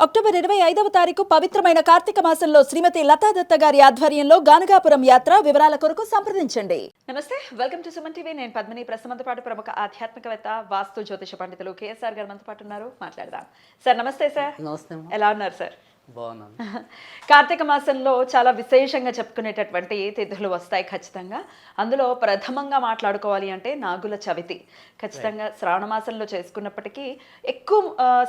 October 25వ తారీఖు పవిత్రమైన కార్తీక మాసంలో శ్రీమతి లతాదత్త గారి ఆధ్వర్యంలో గానగాపురం యాత్ర వివరాల కొరకు సంప్రదించండి. నమస్తే, వెల్కమ్ టు సుమన్ టీవీ. నేను పద్మిని. ప్రస్తుతంతో పాటు ప్రముఖ ఆధ్యాత్మికవేత్త, వాస్తు జ్యోతిష పండితులు కేఎస్ఆర్ గారు మనతో పాటు ఉన్నారు. మాట్లాడదాం. సార్ నమస్తే. సార్ నమస్తే. ఎలా ఉన్నారు సార్? బాగున్నాను. కార్తీక మాసంలో చాలా విశేషంగా చెప్పుకునేటటువంటి తిథులు వస్తాయి ఖచ్చితంగా. అందులో ప్రథమంగా మాట్లాడుకోవాలి అంటే నాగుల చవితి. ఖచ్చితంగా శ్రావణ మాసంలో చేసుకున్నప్పటికీ ఎక్కువ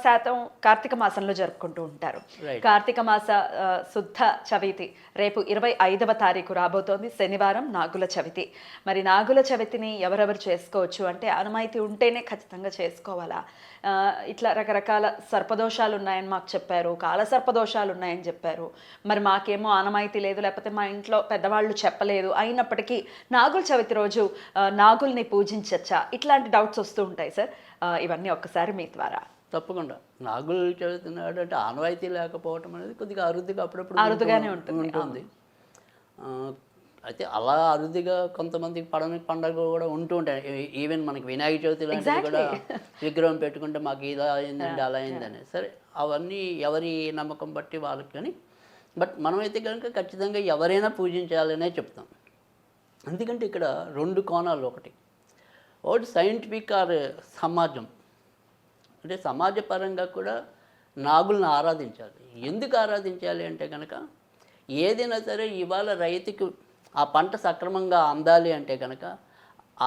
శాతం కార్తీక మాసంలో జరుపుకుంటూ ఉంటారు. కార్తీక మాస శుద్ధ చవితి రేపు 25వ తారీఖు రాబోతోంది, శనివారం నాగుల చవితి. మరి నాగుల చవితిని ఎవరెవరు చేసుకోవచ్చు అంటే అనుమతి ఉంటేనే ఖచ్చితంగా చేసుకోవాలా? ఇట్లా రకరకాల సర్పదోషాలు ఉన్నాయని మాకు చెప్పారు, కాల సర్పదోషాలు ఉన్నాయని చెప్పారు. మరి మాకేమో ఆనమాయితీ లేదు, లేకపోతే మా ఇంట్లో పెద్దవాళ్ళు చెప్పలేదు. అయినప్పటికీ నాగుల చవితి రోజు నాగుల్ని పూజించచ్చా? ఇట్లాంటి డౌట్స్ వస్తూ ఉంటాయి సార్. ఇవన్నీ ఒక్కసారి మీ ద్వారా. తప్పకుండా. నాగుల చవితి నాడు అంటే ఆనవాయితీ లేకపోవటం అనేది కొద్దిగా అరుదుగా అప్పుడప్పుడు అరుదుగానే ఉంటుంది. అయితే అలా అరుదుగా కొంతమందికి పండుగ కూడా ఉంటూ ఉంటాయి. ఈవెన్ మనకి వినాయక చవితి లాంటివి కూడా విగ్రహం పెట్టుకుంటే మాకు ఇలా అయిందండి అలా అయిందని. సరే, అవన్నీ ఎవరి నమ్మకం బట్టి వాళ్ళకి. కానీ బట్ మనమైతే కనుక ఖచ్చితంగా ఎవరైనా పూజించాలనే చెప్తాం. ఎందుకంటే ఇక్కడ రెండు కోణాలు. ఒకటి సైంటిఫిక్ ఆర్ సమాజం, అంటే సమాజపరంగా కూడా నాగులను ఆరాధించాలి. ఎందుకు ఆరాధించాలి అంటే కనుక ఏదైనా సరే ఇవాళ రైతుకి ఆ పంట సక్రమంగా అందాలి అంటే కనుక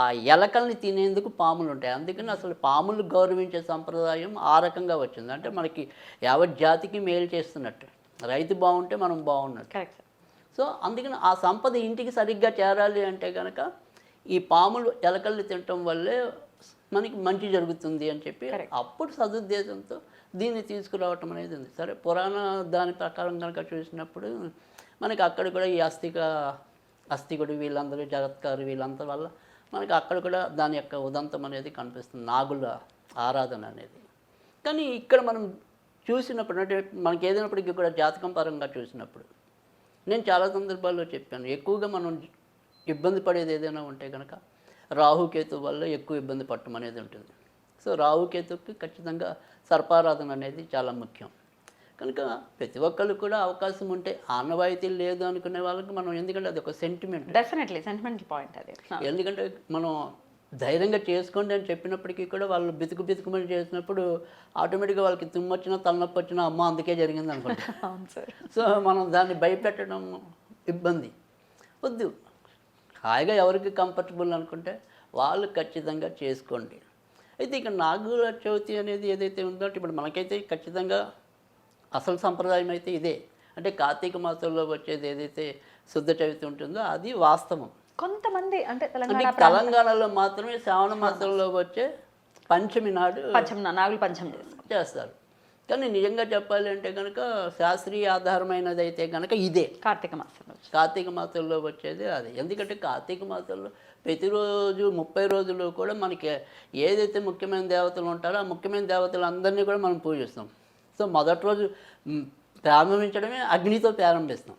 ఆ ఎలకల్ని తినేందుకు పాములు ఉంటాయి. అందుకని అసలు పాములు గౌరవించే సంప్రదాయం ఆ రకంగా వచ్చింది. అంటే మనకి యావత్ జాతికి మేలు చేస్తున్నట్టు. రైతు బాగుంటే మనం బాగున్నట్టు. సో అందుకని ఆ సంపద ఇంటికి సరిగ్గా చేరాలి అంటే కనుక ఈ పాములు ఎలకల్ని తినటం వల్లే మనకి మంచి జరుగుతుంది అని చెప్పి అప్పుడు సదుద్దేశంతో దీన్ని తీసుకురావటం అనేది ఉంది. సరే, పురాణ దాని ప్రకారం కనుక చూసినప్పుడు మనకి అక్కడ కూడా ఈ అస్థికుడు వీళ్ళందరూ జగత్కారు వీళ్ళందరి వల్ల మనకి అక్కడ కూడా దాని యొక్క ఉదంతం అనేది కనిపిస్తుంది, నాగుల ఆరాధన అనేది. కానీ ఇక్కడ మనం చూసినప్పుడు అంటే మనకి ఏదైనప్పటికీ కూడా జాతకం పరంగా చూసినప్పుడు నేను చాలా సందర్భాల్లో చెప్పాను, ఎక్కువగా మనం ఇబ్బంది పడేది ఏదైనా ఉంటే కనుక రాహుకేతు వల్ల ఎక్కువ ఇబ్బంది పడటం అనేది ఉంటుంది. సో రాహుకేతుకి ఖచ్చితంగా సర్పారాధన అనేది చాలా ముఖ్యం. కనుక ప్రతి ఒక్కళ్ళు కూడా అవకాశం ఉంటే ఆనవాయితీ లేదు అనుకునే వాళ్ళకి మనం, ఎందుకంటే అది ఒక సెంటిమెంట్, డెఫినెట్లీ సెంటిమెంటల్ పాయింట్ అది. ఎందుకంటే మనం ధైర్యంగా చేసుకోండి అని చెప్పినప్పటికీ కూడా వాళ్ళు బితుకుమని చేసినప్పుడు ఆటోమేటిక్గా వాళ్ళకి తుమ్మొచ్చినా తలనొప్పి వచ్చినా అమ్మ అందుకే జరిగింది అనుకుంటా. సో మనం దాన్ని భయపెట్టడం ఇబ్బంది వద్దు. హాయిగా ఎవరికి కంఫర్టబుల్ అనుకుంటే వాళ్ళు ఖచ్చితంగా చేసుకోండి. అయితే ఇక నాగుల చవితి అనేది ఏదైతే ఉందో ఇప్పుడు మనకైతే ఖచ్చితంగా అసలు సంప్రదాయం అయితే ఇదే. అంటే కార్తీక మాసంలో వచ్చేది ఏదైతే శుద్ధ చవితి ఉంటుందో అది వాస్తవం. కొంతమంది అంటే తెలంగాణలో మాత్రమే శ్రావణ మాసంలో వచ్చే పంచమి నాడు నాగుల పంచమి చేస్తారు. కానీ నిజంగా చెప్పాలి అంటే కనుక శాస్త్రీయ ఆధారమైనది అయితే కనుక ఇదే కార్తీక మాసంలో వచ్చేది అది. ఎందుకంటే కార్తీక మాసంలో ప్రతిరోజు 30 రోజులు కూడా మనకి ఏదైతే ముఖ్యమైన దేవతలు ఉంటారో ఆ ముఖ్యమైన దేవతలు అందరినీ కూడా మనం పూజిస్తాం. సో మొదటి రోజు ప్రారంభించడమే అగ్నితో ప్రారంభిస్తాం.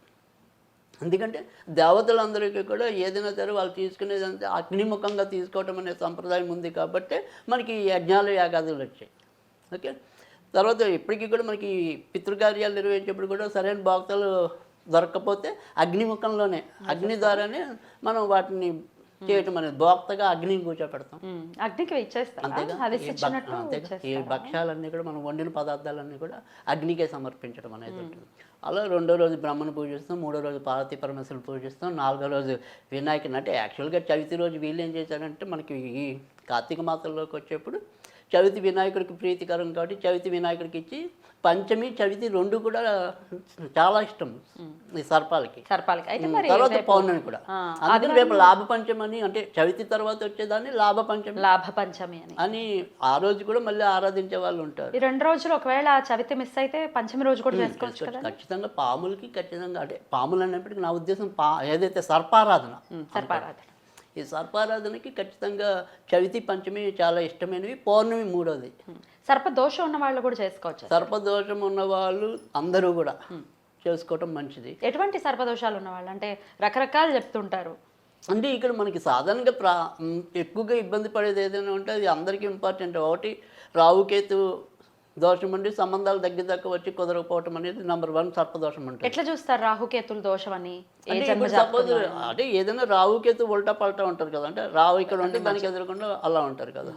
ఎందుకంటే దేవతలందరికీ కూడా ఏదైనా సరే వాళ్ళు తీసుకునేదంటే అగ్నిముఖంగా తీసుకోవటం అనే సంప్రదాయం ఉంది కాబట్టి మనకి యజ్ఞాలు యాగాదులు వచ్చాయి. ఓకే, తర్వాత ఇప్పటికీ కూడా మనకి పితృకార్యాలు నిర్వహించేప్పుడు కూడా సరైన భక్తులు దొరకకపోతే అగ్నిముఖంలోనే అగ్ని ద్వారానే మనం వాటిని చేయటం అనేది భోక్తగా అగ్నిని కూర్చోపెడతాం. అంతేగా ఈ భక్ష్యాలన్నీ కూడా మనం వండిన పదార్థాలన్నీ కూడా అగ్నికే సమర్పించడం అనేది ఉంటుంది. అలా 2వ రోజు బ్రహ్మను పూజిస్తాం, 3వ రోజు పార్వతీ పరమేశ్వరుని పూజిస్తాం, 4వ రోజు వినాయకుని. అంటే యాక్చువల్గా చవితి రోజు వీళ్ళు ఏం చేశారంటే మనకి ఈ కార్తీక మాసంలోకి వచ్చేప్పుడు చవితి వినాయకుడికి ప్రీతికరం కాబట్టి చవితి వినాయకుడికి ఇచ్చి పంచమి చవితి రెండు కూడా చాలా ఇష్టం ఈ సర్పాలకి. తర్వాత పౌర్ణమి కూడా. అందుకని రేపు లాభ పంచమి అని, అంటే చవితి తర్వాత వచ్చేదాన్ని లాభ పంచమి అని ఆ రోజు కూడా మళ్ళీ ఆరాధించే వాళ్ళు ఉంటారు. ఈ 2 రోజులు ఒకవేళ చవితి మిస్ అయితే పంచమి రోజు కూడా చేసుకోవచ్చు. ఖచ్చితంగా పాములకి ఖచ్చితంగా, అంటే పాములు అనేప్పటికీ నా ఉద్దేశం ఏదైతే సర్పారాధన ఈ సర్పారాధనకి ఖచ్చితంగా చవితి పంచమి చాలా ఇష్టమైనవి, పౌర్ణమి 3వది. సర్పదోషం ఉన్న వాళ్ళు కూడా చేసుకోవచ్చు. సర్పదోషం ఉన్న వాళ్ళు అందరూ కూడా చేసుకోవటం మంచిది. ఎటువంటి సర్పదోషాలు ఉన్నవాళ్ళు అంటే రకరకాలు చెప్తుంటారు. అంటే ఇక్కడ మనకి సాధారణంగా ఎక్కువగా ఇబ్బంది పడేది ఏదైనా ఉంటే అది అందరికీ ఇంపార్టెంట్. ఒకటి రావుకేతు దోషం ఉండి సంబంధాలు దగ్గర వచ్చి కుదరకపోవటం అనేది నెంబర్ 1 సర్పదోషం ఉంటుంది. ఎట్లా చూస్తారు రాహుకేతుల దోషం అని? ఏ అంటే జన్మ ఇప్పుడు సపోజ్ అంటే ఏదైనా రావుకేతు ఉల్టా పల్టా ఉంటారు కదా, అంటే రావు ఇక్కడ ఉంటే దానికి ఎదురకుండా అలా ఉంటారు కదా.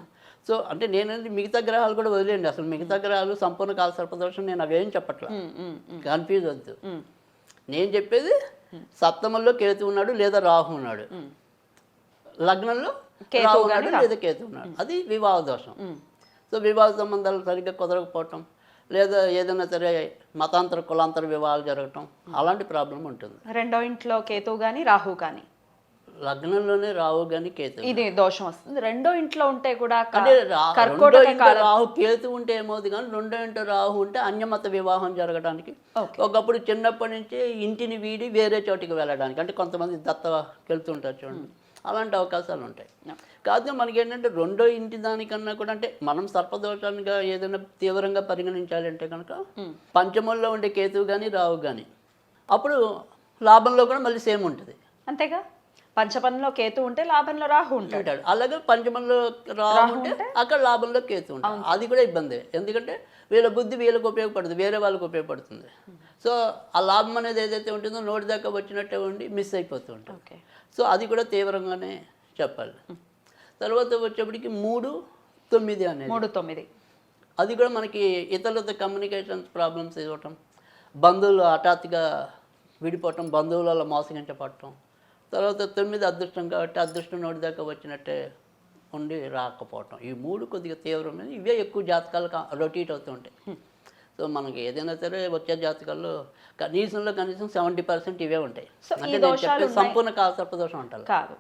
సో అంటే నేనంటే మిగతా గ్రహాలు కూడా వదిలేండి, అసలు మిగతా గ్రహాలు సంపూర్ణ కాల సర్పదోషం నేను అవేం చెప్పట్లా, కన్ఫ్యూజ్ వద్దు. నేను చెప్పేది సప్తమంలో కేతు ఉన్నాడు లేదా రాహు ఉన్నాడు, లగ్నంలో రాహు ఉన్నాడు లేదా కేతు ఉన్నాడు, అది వివాహ దోషం. సో వివాహ సంబంధాలు సరిగ్గా కుదరకపోవటం, లేదా ఏదైనా సరే మతాంతర కులాంతర వివాహాలు జరగటం, అలాంటి ప్రాబ్లం ఉంటుంది. రెండో ఇంట్లో కేతువు కానీ రాహు కానీ, లగ్నంలోనే రాహు కానీ కేతు, ఇది దోషం వస్తుంది. రెండో ఇంట్లో ఉంటే కూడా అంటే రెండో ఇంట రాహు కేతు ఉంటే ఏమవుతుంది, కానీ రెండో ఇంట రాహు ఉంటే అన్యమత వివాహం జరగడానికి, ఒకప్పుడు చిన్నప్పటి నుంచి ఇంటిని వీడి వేరే చోటికి వెళ్ళడానికి, అంటే కొంతమంది దత్తకి వెళ్తుంటారు చూడండి, అలాంటి అవకాశాలు ఉంటాయి. కాదు మనకి ఏంటంటే రెండో ఇంటి దానికన్నా కూడా, అంటే మనం సర్పదోషానిగా ఏదైనా తీవ్రంగా పరిగణించాలి అంటే కనుక పంచమంలో ఉండే కేతువు కానీ రాహు కానీ, అప్పుడు లాభంలో కూడా మళ్ళీ సేమ్ ఉంటుంది. అంతేగా, పంచమంలో కేతు ఉంటే లాభంలో రాహు ఉంటాడు, అలాగే పంచమంలో రాహు ఉంటే అక్కడ లాభంలో కేతు ఉంటాడు, అది కూడా ఇబ్బంది. ఎందుకంటే వీళ్ళ బుద్ధి వీళ్ళకి ఉపయోగపడుతుంది, వేరే వాళ్ళకి ఉపయోగపడుతుంది. సో ఆ లాభం అనేది ఏదైతే ఉంటుందో నోటి దాకా వచ్చినట్టే ఉండి మిస్ అయిపోతూ ఉంటుంది. సో అది కూడా తీవ్రంగానే చెప్పాలి. తర్వాత వచ్చేప్పటికి 3, 9 అనేది 3, 9 అది కూడా మనకి ఇతరులతో కమ్యూనికేషన్స్ ప్రాబ్లమ్స్ ఇవ్వటం, బంధువులు హఠాత్తుగా విడిపోవటం, బంధువుల మోసగించబడటం. తర్వాత 9 అదృష్టం కాబట్టి అదృష్టం నోటి దాకా వచ్చినట్టే ఉండి రాకపోవటం, ఈ 3 కొద్దిగా తీవ్రమైన, ఇవే ఎక్కువ జాతకాలు రొటేట్ అవుతూ ఉంటాయి. సో మనకి ఏదైనా సరే వచ్చే జాతకాల్లో కనీసం 70% ఇవే ఉంటాయి. అంటే నేను చెప్పే సంపూర్ణ కాల సర్పదోషం అంటారు కాదు.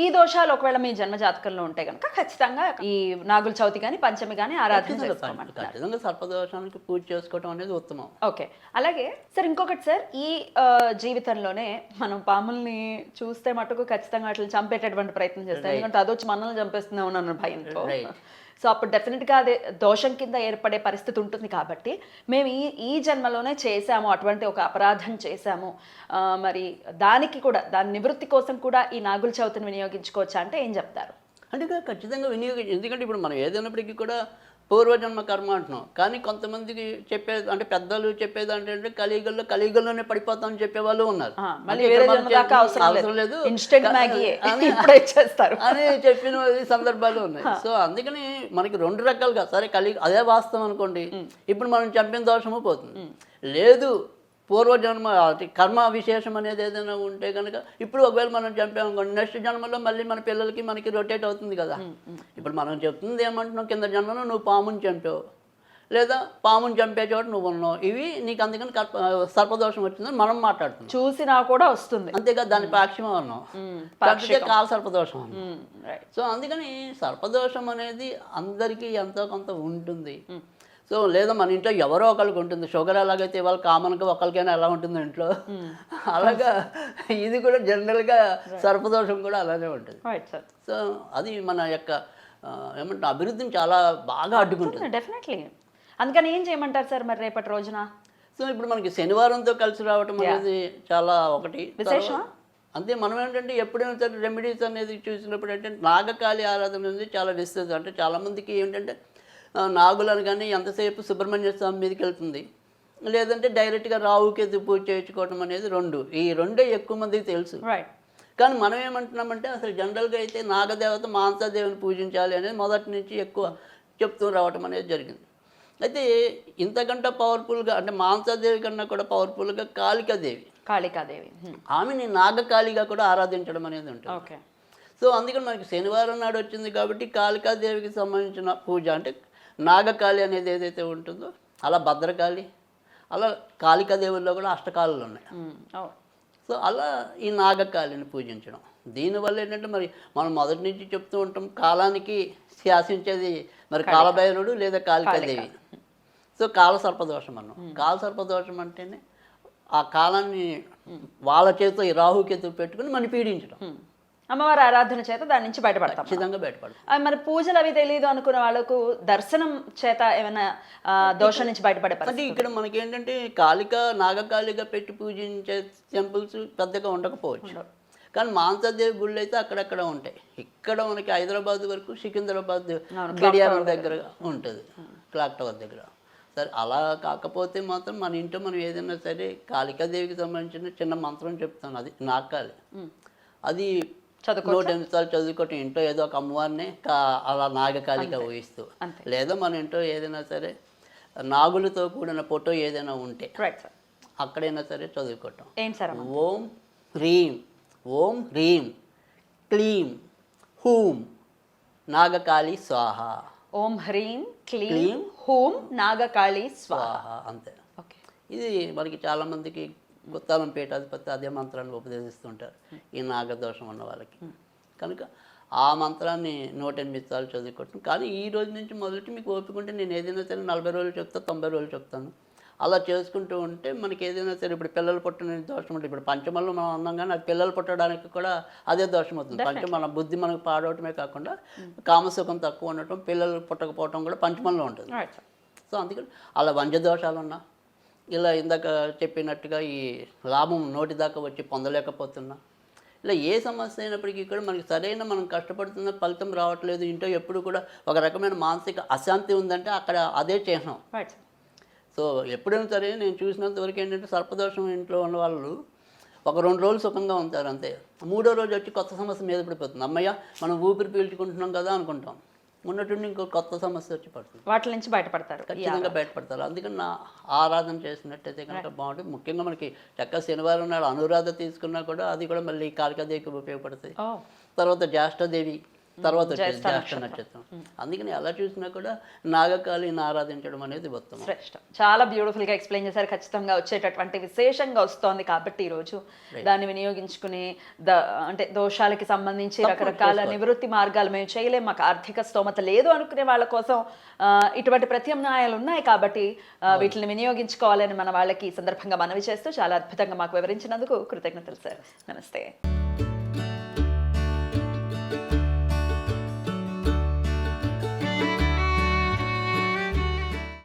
ఈ దోషాలు ఒకవేళ మీ జన్మ జాతకంలో ఉంటే కనుక ఖచ్చితంగా ఈ నాగుల చవితి కానీ పంచమి కానీ ఆరాధన చేసుకోమంటారు. ఖచ్చితంగా సర్పదోషానికి పూజ చేసుకోవడం అనేది ఉత్తమం. ఓకే. అలాగే సార్ ఇంకొకటి సార్, ఈ జీవితంలోనే మనం పాముల్ని చూస్తే మటుకు ఖచ్చితంగా అట్లా చంపేటటువంటి ప్రయత్నం చేస్తాం, ఎందుకంటే అదొచ్చి మనల్ని చంపేస్తున్నాం అన్న భయంతో. సో అప్పుడు డెఫినెట్గా అదే దోషం కింద ఏర్పడే పరిస్థితి ఉంటుంది. కాబట్టి మేము ఈ జన్మలోనే చేశాము, అటువంటి ఒక అపరాధం చేశాము, మరి దానికి కూడా దాని నివృత్తి కోసం కూడా ఈ నాగుల చవితిని వినియోగించుకోవచ్చా అంటే ఏం చెప్తారు? అంటే ఖచ్చితంగా ఎందుకంటే ఇప్పుడు మనం ఏదైనప్పటికీ కూడా పూర్వజన్మ కర్మ అంటున్నాం, కానీ కొంతమందికి చెప్పేది అంటే పెద్దలు చెప్పేది అంటే కలియుగంలోనే పడిపోతామని చెప్పేవాళ్ళు ఉన్నారు. అవసరం లేదు అని చెప్పిన సందర్భాలు ఉన్నాయి. సో అందుకని మనకి 2 రకాలుగా, సరే అదే వాస్తవం అనుకోండి, ఇప్పుడు మనం చంపిన దోషము పోతుంది. లేదు పూర్వజన్మ కర్మ విశేషం అనేది ఏదైనా ఉంటే కనుక ఇప్పుడు ఒకవేళ మనం చంపామనుకోండి, నెక్స్ట్ జన్మలో మళ్ళీ మన పిల్లలకి మనకి రొటేట్ అవుతుంది కదా. ఇప్పుడు మనం చెప్తుంది ఏమంటున్నావు, కింద జన్మలో నువ్వు పాముని చంపావు, లేదా పాముని చంపే చోట నువ్వు ఉన్నావు, ఇవి నీకు అందుకని సర్పదోషం వచ్చిందని మనం మాట్లాడుతున్నాం, చూసినా కూడా వస్తుంది. అంతేగా, దాని పాక్షిమం అన్నాం, కాల సర్పదోషం అన్నాం. సో అందుకని సర్పదోషం అనేది అందరికీ ఎంతో కొంత ఉంటుంది. సో లేదా మన ఇంట్లో ఎవరో ఒకరికి ఉంటుంది, షుగర్ ఎలాగైతే ఇవాళ కామన్గా ఒకరికైనా ఎలా ఉంటుంది ఇంట్లో, అలాగా ఇది కూడా జనరల్గా సర్పదోషం కూడా అలానే ఉంటుంది. సో అది మన యొక్క ఏమంటే అభివృద్ధిని చాలా బాగా అడ్డుకుంటుంది. డెఫినెట్లీ. అందుకని ఏం చేయమంటారు సార్ మరి రేపటి రోజున? సో ఇప్పుడు మనకి శనివారంతో కలిసి రావటం అనేది చాలా ఒకటి విశేషం. అంతే, మనం ఏంటంటే ఎప్పుడైనా సరే రెమెడీస్ అనేది చూసినప్పుడు అంటే నాగకాళి ఆరాధన అనేది చాలా విస్తృతం. అంటే చాలామందికి ఏంటంటే నాగులను కానీ ఎంతసేపు సుబ్రహ్మణ్య స్వామి మీదకి వెళ్తుంది, లేదంటే డైరెక్ట్గా రావుకేతు పూజ చేయించుకోవడం అనేది ఈ రెండే ఎక్కువ మందికి తెలుసు. కానీ మనం ఏమంటున్నామంటే అసలు జనరల్గా అయితే నాగదేవత మాంసాదేవిని పూజించాలి అనేది మొదటి నుంచి ఎక్కువ చెప్తూ రావటం అనేది జరిగింది. అయితే ఇంతకంటే పవర్ఫుల్గా, అంటే మాంసాదేవి కన్నా కూడా పవర్ఫుల్గా కాళికాదేవి, ఆమెని నాగకాళిగా కూడా ఆరాధించడం అనేది ఉంటుంది. సో అందుకని మనకి శనివారం నాడు వచ్చింది కాబట్టి కాళికాదేవికి సంబంధించిన పూజ, అంటే నాగకాళి అనేది ఏదైతే ఉంటుందో అలా భద్రకాళి, అలా కాళికాదేవుల్లో కూడా అష్టకాళులు ఉన్నాయి. సో అలా ఈ నాగకాళిని పూజించడం, దీనివల్ల ఏంటంటే మరి మనం మొదటి నుంచి చెప్తూ ఉంటాం, కాలానికి శాసించేది మరి కాలభైరవుడు లేదా కాళికాదేవి. సో కాల సర్పదోషం అన్నాం. కాల సర్పదోషం అంటేనే ఆ కాలాన్ని వాళ్ళ చేతితో ఈ రాహుకేతు పెట్టుకుని మనం పీడించడం. అమ్మవారి ఆరాధన చేత దాని నుంచి బయటపడతాం, ఖచ్చితంగా బయటపడతాం. మరి పూజలు అవి తెలియదు అనుకున్న వాళ్ళకు దర్శనం చేత ఏమైనా దోషం నుంచి బయటపడే అంటే ఇక్కడ మనకి ఏంటంటే నాగకాళిగా పెట్టి పూజించే టెంపుల్స్ పెద్దగా ఉండకపోవచ్చు, కానీ మాంసాదేవి గుళ్ళు అయితే అక్కడక్కడ ఉంటాయి. ఇక్కడ మనకి హైదరాబాద్ వరకు సికింద్రాబాద్ గడియారం దగ్గర ఉంటుంది, క్లాక్ టవర్ దగ్గర. సరే అలా కాకపోతే మాత్రం మన ఇంట్లో మనం ఏదైనా సరే కాళికాదేవికి సంబంధించిన చిన్న మంత్రం చెప్తాను, అది నాకాలి. అది చదువుకోవచ్చా? 108 సార్లు చదువుకోవటం, ఇంట్లో ఏదో ఒక అమ్మవారిని అలా నాగకాళిగా ఊహిస్తూ, అంతే. లేదా మన ఇంట్లో ఏదైనా సరే నాగులతో కూడిన ఫోటో ఏదైనా ఉంటే రైట్ సార్. అక్కడైనా సరే చదువుకోవటం. ఏంటి సార్ అమ్మ? ఓం హ్రీం ఓం హ్రీం క్లీం హూం నాగకాళి స్వాహ. ఓం హ్రీం క్లీం క్లీం హూం నాగకాళి స్వాహ. స్వాహ అంతే. ఓకే. ఇది మనకి చాలామందికి గుత్తాలం పీఠాధిపతి అదే మంత్రాన్ని ఉపదేశిస్తుంటారు ఈ నాగదోషం ఉన్న వాళ్ళకి. కనుక ఆ మంత్రాన్ని 108 సార్లు చదువుకోవటం. కానీ ఈ రోజు నుంచి మొదటి మీకు ఓపికంటే నేను ఏదైనా సరే 40 రోజులు చెప్తాను, 90 రోజులు చెప్తాను. అలా చేసుకుంటూ ఉంటే మనకి ఏదైనా సరే ఇప్పుడు పిల్లలు పుట్టిన దోషం ఉంటుంది. ఇప్పుడు పంచమల్లో మనం అన్నాం కానీ అది పిల్లలు పుట్టడానికి కూడా అదే దోషం అవుతుంది. మన బుద్ధి మనకు పాడవటమే కాకుండా కామసుఖం తక్కువ ఉండటం, పిల్లలు పుట్టకపోవటం కూడా పంచమంలో ఉంటుంది. Right sir. సో అందుకని అలా వంజ దోషాలు ఉన్నా, ఇలా ఇందాక చెప్పినట్టుగా ఈ లాభం నోటి దాకా వచ్చి పొందలేకపోతున్నా, ఇలా ఏ సమస్య అయినప్పటికీ కూడా మనకి సరైన మనం కష్టపడుతున్న ఫలితం రావట్లేదు, ఇంట్లో ఎప్పుడు కూడా ఒక రకమైన మానసిక అశాంతి ఉందంటే అక్కడ అదే చిహ్నం. Right sir. సో ఎప్పుడైనా సరే నేను చూసినంత వరకు ఏంటంటే సర్పదోషం ఇంట్లో ఉన్న వాళ్ళు ఒక 2 రోజులు సుఖంగా ఉంటారు అంతే. 3వ రోజు వచ్చి కొత్త సమస్య మీద పడిపోతుంది. అమ్మయ్య మనం ఊపిరి పీల్చుకుంటున్నాం కదా అనుకుంటాం, ఉన్నట్టుండి ఇంకో కొత్త సమస్య వచ్చి పడుతుంది. వాటి నుంచి బయటపడతారు. ఖచ్చితంగా బయటపడతారు. అందుకని నా ఆరాధన చేసినట్టయితే కనుక బాగుంటుంది. ముఖ్యంగా మనకి చక్కగా శనివారం నాడు అనురాధ తీసుకున్నా కూడా అది కూడా మళ్ళీ కాళికాదేవికి ఉపయోగపడుతుంది. ఓ. తర్వాత జ్యేష్ఠదేవి, తర్వాత వచ్చేది జ్యేష్ఠ నక్షత్రం. అందుకని ఎలా చూసినా కూడా నాగకాళిని ఆరాధించడం అనేది ఉత్తమం. శ్రేష్టం. చాలా బ్యూటిఫుల్గా ఎక్స్ప్లెయిన్ చేశారు. ఖచ్చితంగా వచ్చేటటువంటి విశేషంగా వస్తోంది కాబట్టి ఈరోజు దాన్ని వినియోగించుకుని అంటే దోషాలకి సంబంధించి రకరకాల నివృత్తి మార్గాలు మేము చేయలేం, మాకు ఆర్థిక స్తోమత లేదు అనుకునే వాళ్ళ కోసం ఇటువంటి ప్రత్యామ్నాయాలు ఉన్నాయి కాబట్టి వీటిని వినియోగించుకోవాలని మన వాళ్ళకి ఈ సందర్భంగా మనవి చేస్తూ చాలా అద్భుతంగా మాకు వివరించినందుకు కృతజ్ఞతలు సార్. నమస్తే.